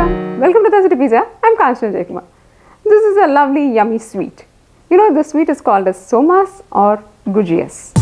Welcome to Dosa Pizza. I'm Kanchana Jayakumar. This is a lovely, yummy sweet. You know, this sweet is called as Somas or Gujiyas.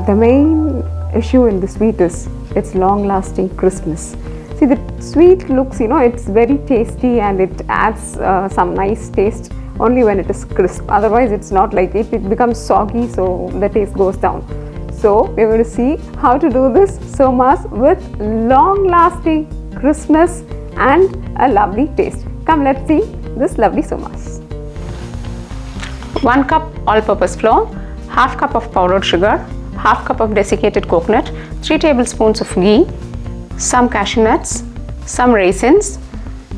The main issue in the sweet is its long-lasting crispness. See, the sweet looks, it's very tasty and it adds some nice taste only when it is crisp. Otherwise, it's not like it becomes soggy, so the taste goes down. So, we're going to see how to do this somas with long-lasting crispness and a lovely taste. Come, let's see this lovely somas. 1 cup all-purpose flour, half cup of powdered sugar, half cup of desiccated coconut, 3 tablespoons of ghee, some cashew nuts, some raisins,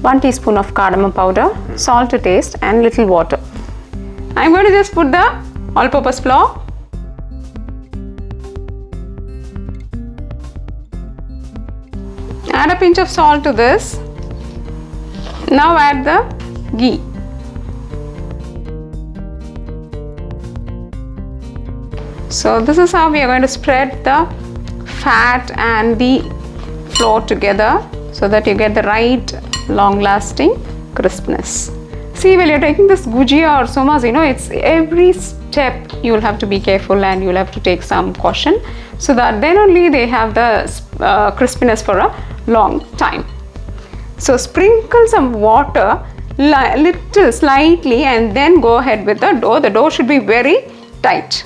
1 teaspoon of cardamom powder, salt to taste and little water. I'm going to just put the all-purpose flour. Add a pinch of salt to this. Now add the ghee. So this is how we are going to spread the fat and the flour together so that you get the right long-lasting crispness. See, when you're taking this Gujiya or Somas, it's every step you will have to be careful and you will have to take some caution so that then only they have the crispiness for a long time. So sprinkle some water little slightly and then go ahead with the dough. The dough should be very tight.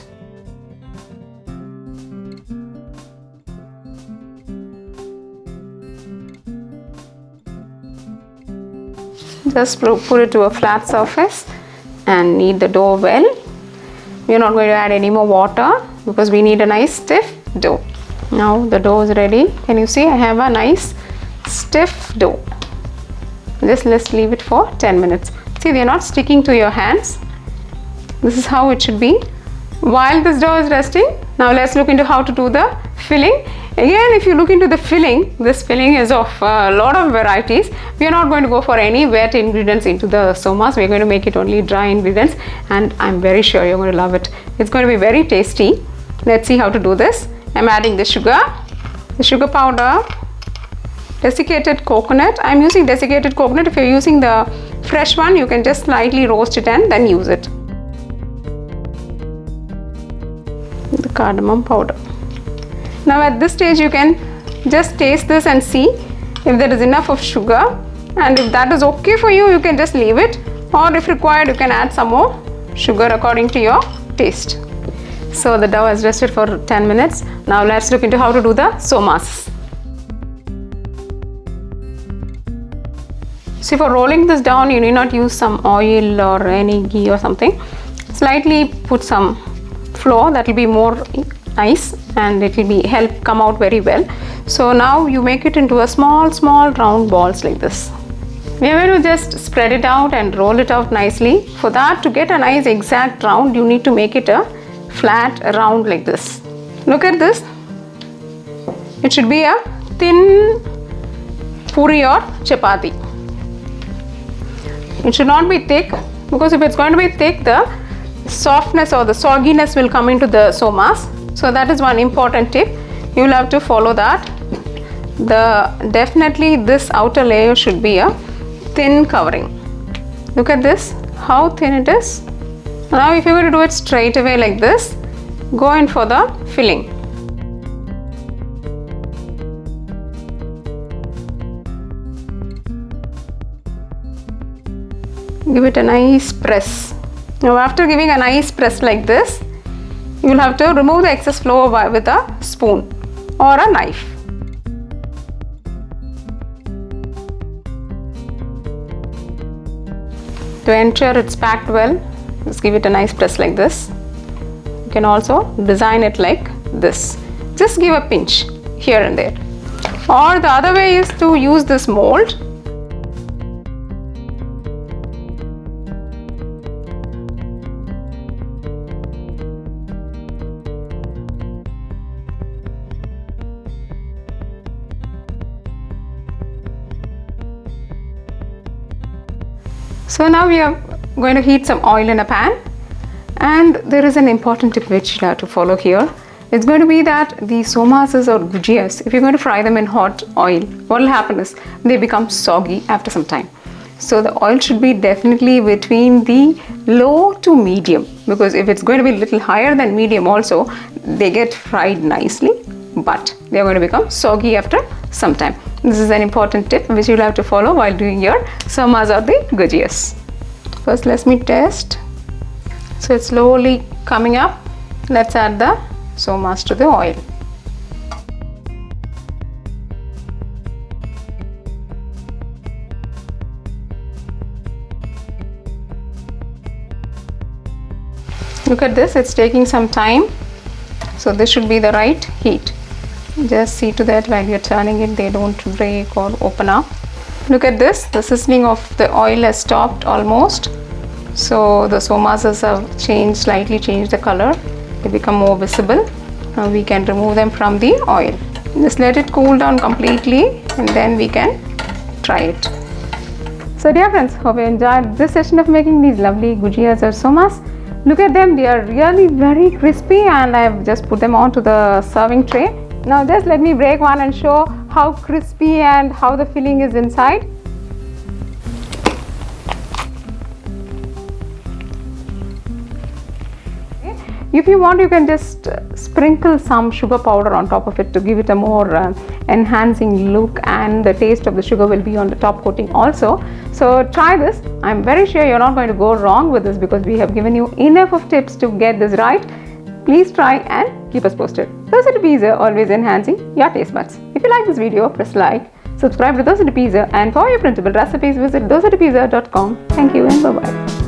Just put it to a flat surface and knead the dough well. We are not going to add any more water because we need a nice stiff dough. Now the dough is ready. Can you see I have a nice stiff dough. Just let's leave it for 10 minutes. See, they are not sticking to your hands. This is how it should be. While this dough is resting, now let's look into how to do the filling. Again, if you look into the filling, this filling is of a lot of varieties. We are not going to go for any wet ingredients into the somas. We are going to make it only dry ingredients and I'm very sure you're going to love it. It's going to be very tasty. Let's see how to do this. I'm adding the sugar powder, desiccated coconut. I'm using desiccated coconut. If you're using the fresh one, you can just slightly roast it and then use it. The cardamom powder. Now at this stage you can just taste this and see if there is enough of sugar, and if that is okay for you, you can just leave it, or if required you can add some more sugar according to your taste. So the dough has rested for 10 minutes. Now let's look into how to do the somas. See, for rolling this down you need not use some oil or any ghee or something. Slightly put some flour, that will be more nice and it will be help come out very well. So now you make it into a small round balls like this. We are going to just spread it out and roll it out nicely. For that, to get a nice exact round, you need to make it a flat round like this. Look at this. It should be a thin puri or chapati. It should not be thick, because if it's going to be thick, the softness or the sogginess will come into the somas. So that is one important tip. You will have to follow that. Definitely this outer layer should be a thin covering. Look at this, how thin it is. Now if you were to do it straight away like this, go in for the filling. Give it a nice press. Now after giving a nice press like this, you will have to remove the excess flour with a spoon or a knife. To ensure it's packed well, just give it a nice press like this. You can also design it like this. Just give a pinch here and there. Or the other way is to use this mold. So now we are going to heat some oil in a pan, and there is an important tip which you have to follow here. It's going to be that the somases or gujiyas, if you're going to fry them in hot oil, what will happen is they become soggy after some time. So the oil should be definitely between the low to medium, because if it's going to be a little higher than medium also, they get fried nicely, but they are going to become soggy after some time. This is an important tip which you'll have to follow while doing your somas or the gujiyas. First, let me test. So it's slowly coming up. Let's add the somas to the oil. Look at this, it's taking some time. So this should be the right heat. Just see to that while you're turning it, they don't break or open up. Look at this, the seasoning of the oil has stopped almost. So the somas have slightly changed the color. They become more visible. Now we can remove them from the oil. Just let it cool down completely and then we can try it. So dear friends, hope you enjoyed this session of making these lovely gujiyas or somas. Look at them, they are really very crispy, and I have just put them onto the serving tray. Now just let me break one and show how crispy and how the filling is inside. If you want, you can just sprinkle some sugar powder on top of it to give it a more enhancing look, and the taste of the sugar will be on the top coating also. So try this. I'm very sure you're not going to go wrong with this, because we have given you enough of tips to get this right. Please try and keep us posted. Dosa to Pizza, always enhancing your taste buds. If you like this video, press like, subscribe to Dosa to Pizza, and for your printable recipes, visit dosatopizza.com. Thank you and bye-bye.